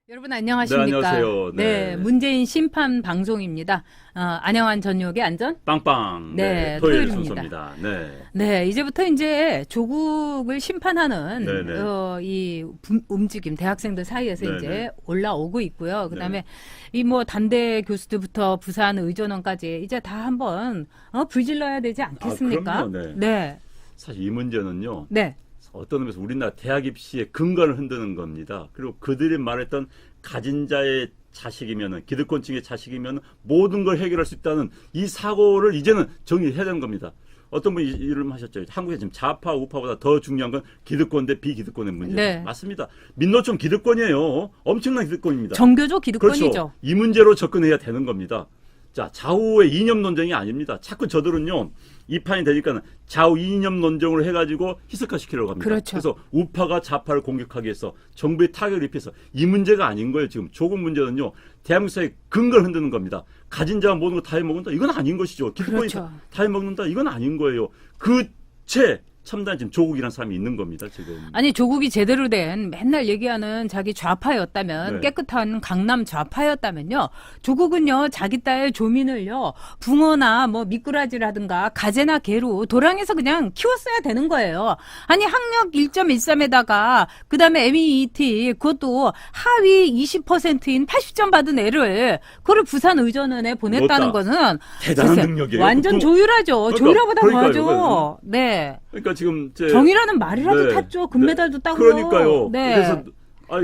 여러분 안녕하십니까? 네, 안녕하세요. 네, 문재인 심판 방송입니다. 안녕한 전역의 안전? 빵빵. 네, 토요일 토요일입니다. 순서입니다. 네. 네, 이제부터 이제 조국을 심판하는 네네. 이 움직임, 대학생들 사이에서 네네. 이제 올라오고 있고요. 그다음에 이 뭐 단대 교수들부터 부산 의전원까지 이제 다 한번 불질러야 되지 않겠습니까? 그럼요, 네. 네, 사실 이 문제는요. 네, 어떤 의미에서 우리나라 대학 입시의 근간을 흔드는 겁니다. 그리고 그들이 말했던 가진 자의 자식이면은 기득권층의 자식이면 모든 걸 해결할 수 있다는 이 사고를 이제는 정리해야 되는 겁니다. 어떤 분이 이름 하셨죠. 한국에 지금 좌파 우파보다 더 중요한 건 기득권 대 비기득권의 문제. 네. 맞습니다. 민노총 기득권이에요. 엄청난 기득권입니다. 정교조 기득권이죠. 그렇죠. 이 문제로 접근해야 되는 겁니다. 자, 좌우의 이념 논쟁이 아닙니다. 자꾸 저들은요, 이 판이 되니까는 좌우 이념 논쟁으로 해가지고 희석화시키려고 합니다. 그렇죠. 그래서 우파가 좌파를 공격하기 위해서 정부의 타격을 입혀서 이 문제가 아닌 거예요. 지금 조국 문제는요, 대한민국 사회의 근거를 흔드는 겁니다. 가진 자가 모든 거 다 해먹는다? 이건 아닌 것이죠. 기득권이 그렇죠. 다 해먹는다? 이건 아닌 거예요. 그 채 첨단 지금 조국이라는 사람이 있는 겁니다. 지금. 아니 조국이 제대로 된 맨날 얘기하는 자기 좌파였다면 네. 깨끗한 강남 좌파였다면요 조국은요 자기 딸 조민을요 붕어나 뭐 미꾸라지라든가 가재나 개로 도랑에서 그냥 키웠어야 되는 거예요. 아니 학력 1.13에다가 그다음에 MET 그것도 하위 20%인 80점 받은 애를 그거를 부산 의전원에 보냈다는 넣었다. 것은 대단한 글쎄, 능력이에요. 완전 조율하죠. 그러니까, 조율하보다 그러니까요. 더하죠. 네. 그러니까 지금 정의라는 말이라도 네. 탔죠. 금메달도 따고요. 그러니까요. 네. 그래서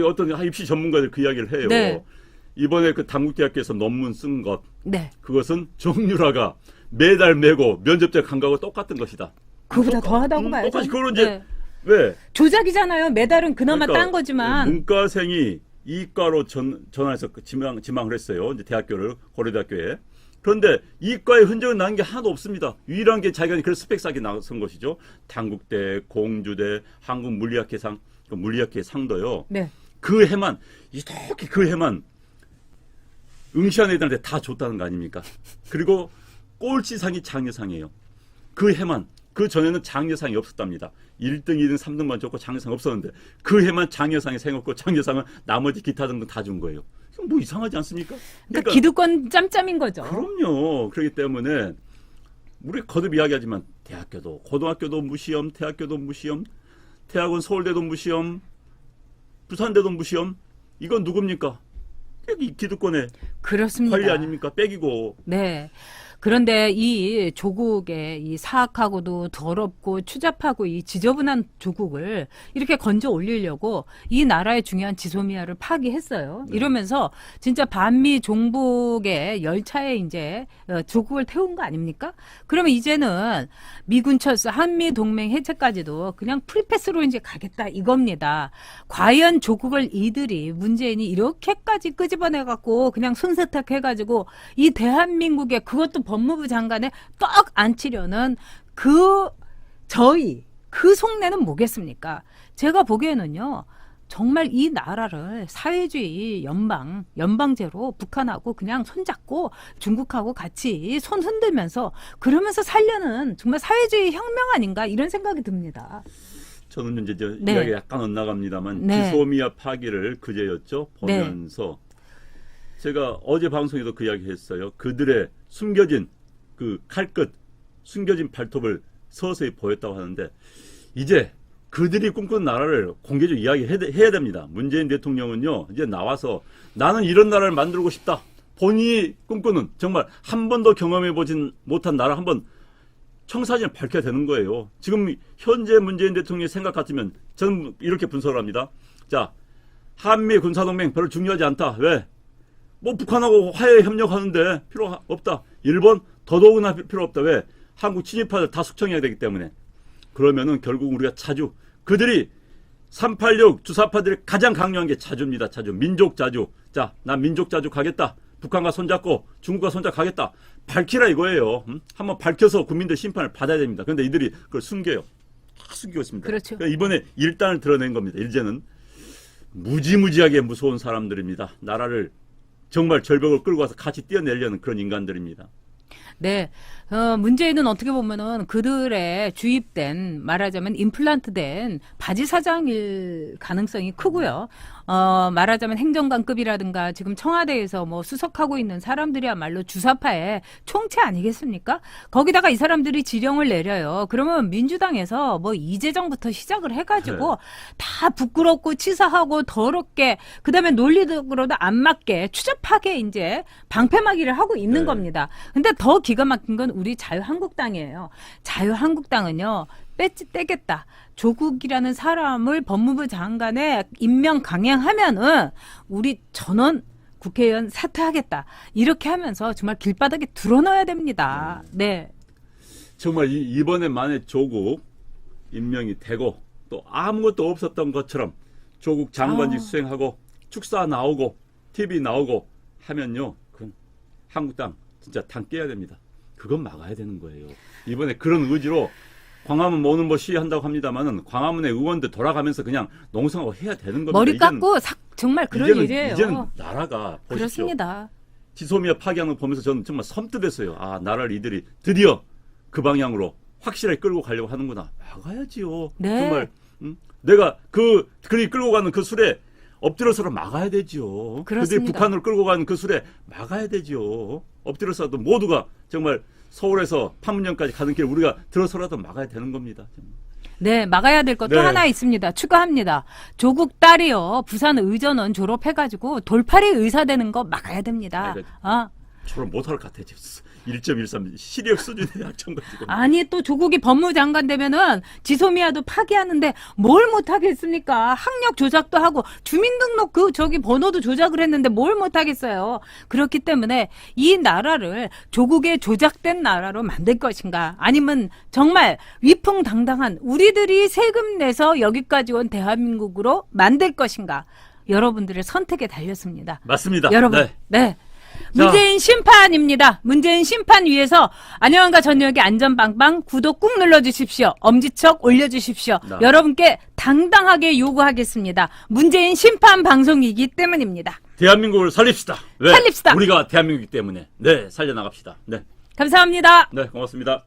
어떤 입시 전문가들 그 이야기를 해요. 네. 이번에 그 당국대학교에서 논문 쓴 것, 네. 그것은 정유라가 매달 매고 면접자 간 거하고 똑같은 것이다. 그거보다 더 하다고 봐야죠. 똑같이 그걸 이제 네. 왜? 조작이잖아요. 메달은 그나마 그러니까 딴 거지만. 문과생이 이과로 전환해서 지망을 했어요. 이제 대학교를 고려대학교에. 그런데 이과의 흔적은 난 게 하나도 없습니다. 유일한 게 자기가 그래서 스펙 쌓기 나선 것이죠. 당국대, 공주대, 한국물리학회상, 그 물리학회 상도요. 네. 그 해만 이렇게 그 해만 응시한 애들한테 다 줬다는 거 아닙니까? 그리고 꼴찌상이 장려상이에요. 그 해만 그 전에는 장려상이 없었답니다. 1등, 2등, 3등만 줬고 장려상 없었는데 그 해만 장려상이 생겼고 장려상은 나머지 기타 등등 다 준 거예요. 이건 뭐 이상하지 않습니까? 그러니까 기득권 짬짬인 거죠. 그럼요. 그렇기 때문에 우리 거듭 이야기하지만 대학교도 고등학교도 무시험, 대학교도 무시험, 대학은 서울대도 무시험, 부산대도 무시험. 이건 누굽니까? 이 기득권의 그렇습니다. 관리 아닙니까? 빼기고. 네. 그런데 이 조국의 이 사악하고도 더럽고 추잡하고 이 지저분한 조국을 이렇게 건져 올리려고 이 나라의 중요한 지소미아를 파기했어요. 이러면서 진짜 반미 종북의 열차에 이제 조국을 태운 거 아닙니까? 그러면 이제는 미군 철수, 한미 동맹 해체까지도 그냥 프리패스로 이제 가겠다 이겁니다. 과연 조국을 이들이 문재인이 이렇게까지 끄집어내 갖고 그냥 손세탁해 가지고 이 대한민국의 그것도 법무부 장관에 떡 앉히려는 그 속내는 뭐겠습니까? 제가 보기에는요. 정말 이 나라를 사회주의 연방제로 북한하고 그냥 손잡고 중국하고 같이 손 흔들면서 그러면서 살려는 정말 사회주의 혁명 아닌가 이런 생각이 듭니다. 저는 이제 네. 이야기 약간 엇나갑니다만 네. 지소미아 파기를 그제였죠. 보면서 제가 어제 방송에도 그 이야기 했어요. 그들의 숨겨진 그 칼끝, 숨겨진 발톱을 서서히 보였다고 하는데 이제 그들이 꿈꾸는 나라를 공개적으로 이야기해야 됩니다. 문재인 대통령은요. 이제 나와서 나는 이런 나라를 만들고 싶다. 본인이 꿈꾸는 정말 한 번도 경험해보진 못한 나라 한번 청사진을 밝혀야 되는 거예요. 지금 현재 문재인 대통령의 생각 같으면 저는 이렇게 분석을 합니다. 자, 한미 군사동맹 별로 중요하지 않다. 왜? 뭐 북한하고 화해 협력하는데 필요 없다. 일본 더더욱이나 필요 없다. 왜? 한국 친일파들 다 숙청해야 되기 때문에. 그러면은 결국 우리가 자주 그들이 386 주사파들이 가장 강요한 게 자주입니다. 자주. 민족 자주. 자, 난 민족 자주 가겠다. 북한과 손잡고 중국과 손잡고 가겠다. 밝히라 이거예요. 한번 밝혀서 국민들 심판을 받아야 됩니다. 그런데 이들이 그걸 숨겨요. 다 숨기고 있습니다. 그렇죠. 그러니까 이번에 일단을 드러낸 겁니다. 이제는 무지무지하게 무서운 사람들입니다. 나라를 정말 절벽을 끌고 와서 같이 뛰어내려는 그런 인간들입니다. 네. 문재인은 어떻게 보면은 그들의 주입된, 말하자면 임플란트된 바지 사장일 가능성이 크고요. 말하자면 행정관급이라든가 지금 청와대에서 뭐 수석하고 있는 사람들이야말로 주사파의 총체 아니겠습니까? 거기다가 이 사람들이 지령을 내려요. 그러면 민주당에서 뭐 이재정부터 시작을 해가지고 다 부끄럽고 치사하고 더럽게 그다음에 논리적으로도 안 맞게 추잡하게 이제 방패막이를 하고 있는 겁니다. 근데 더 기가 막힌 건 우리 자유한국당이에요. 자유한국당은요. 배지 떼겠다. 조국이라는 사람을 법무부 장관에 임명 강행하면은 우리 전원 국회의원 사퇴하겠다. 이렇게 하면서 정말 길바닥에 드러넣어야 됩니다. 네. 정말 이번에 만에 조국 임명이 되고 또 아무것도 없었던 것처럼 조국 장관직 수행하고 축사 나오고 TV 나오고 하면요. 그건 한국당 진짜 당 깨야 됩니다. 그건 막아야 되는 거예요. 이번에 그런 의지로 광화문 모는 뭐 시위한다고 합니다만은 광화문의 의원들 돌아가면서 그냥 농성하고 해야 되는 겁니다. 머리 깎고 정말 그런 일이에요. 이제는 나라가 보십시오. 그렇습니다. 지소미아 파기하는 거 보면서 저는 정말 섬뜩했어요. 아, 나라를 이들이 드디어 그 확실하게 끌고 가려고 하는구나. 막아야지요. 네. 정말 내가 그리 끌고 가는 그 술에 엎드려서라 막아야 되지요. 그들이 그렇습니다. 북한으로 끌고 가는 그 술에 막아야 되지요. 엎드려서라도 모두가 정말 서울에서 판문점까지 가는 길 우리가 들어서라도 막아야 되는 겁니다. 네, 막아야 될 것도 네. 하나 있습니다. 추가합니다. 조국 딸이요. 부산 의전원 졸업해가지고 돌팔이 의사 되는 거 막아야 됩니다. 저런 못할 것 같아. 1.13 시력 수준의 약점 가지고. 아니 또 조국이 법무장관 되면은 지소미아도 파기하는데 뭘 못하겠습니까? 학력 조작도 하고 주민등록 저기 번호도 조작을 했는데 뭘 못하겠어요. 그렇기 때문에 이 나라를 조국의 조작된 나라로 만들 것인가 아니면 정말 위풍당당한 우리들이 세금 내서 여기까지 온 대한민국으로 만들 것인가 여러분들의 선택에 달렸습니다. 맞습니다. 여러분 네. 문재인 심판입니다. 문재인 심판 위해서 안녕한가 전역의 안전빵빵 구독 꾹 눌러주십시오. 엄지척 올려주십시오. 네. 여러분께 당당하게 요구하겠습니다. 문재인 심판 방송이기 때문입니다. 대한민국을 살립시다. 왜? 살립시다. 우리가 대한민국이기 때문에. 네, 살려나갑시다. 네. 감사합니다. 네, 고맙습니다.